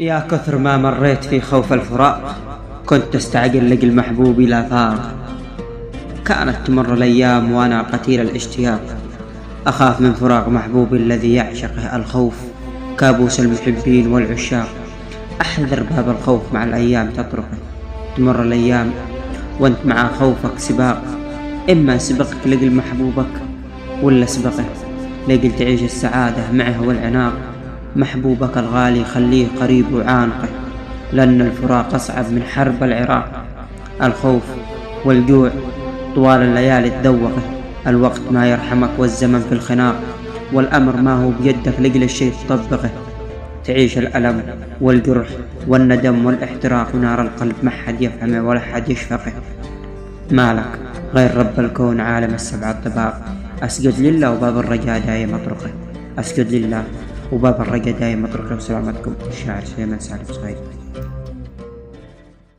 يا كثر ما مريت في خوف الفراق، كنت استعجل لقي المحبوب لا فارق. كانت تمر الأيام وأنا قتيل الاشتياق، أخاف من فراق محبوبي الذي يعشقه الخوف، كابوس المحبين والعشاق. أحذر باب الخوف مع الأيام تطرقه، تمر الأيام وانت مع خوفك سباق، إما سبقك لقل محبوبك ولا سبقه لقل تعيش السعادة معه والعناق. محبوبك الغالي خليه قريب وعانقه، لأن الفراق أصعب من حرب العراق. الخوف والجوع طوال الليالي تذوقه، الوقت ما يرحمك والزمن في الخناق، والأمر ما هو بيدك لقل الشيء تطبقه. تعيش الألم والجرح والندم والاحتراق، ونار القلب ما حد يفهمه ولا حد يشفقه. مالك غير رب الكون عالم السبع الطباق، أسجد لله وباب الرجاء دايم أطرقه، أسجد لله وباب الرجاء دايم أطرقه. وسلامتكم الشاعر سليمان سالم صغير.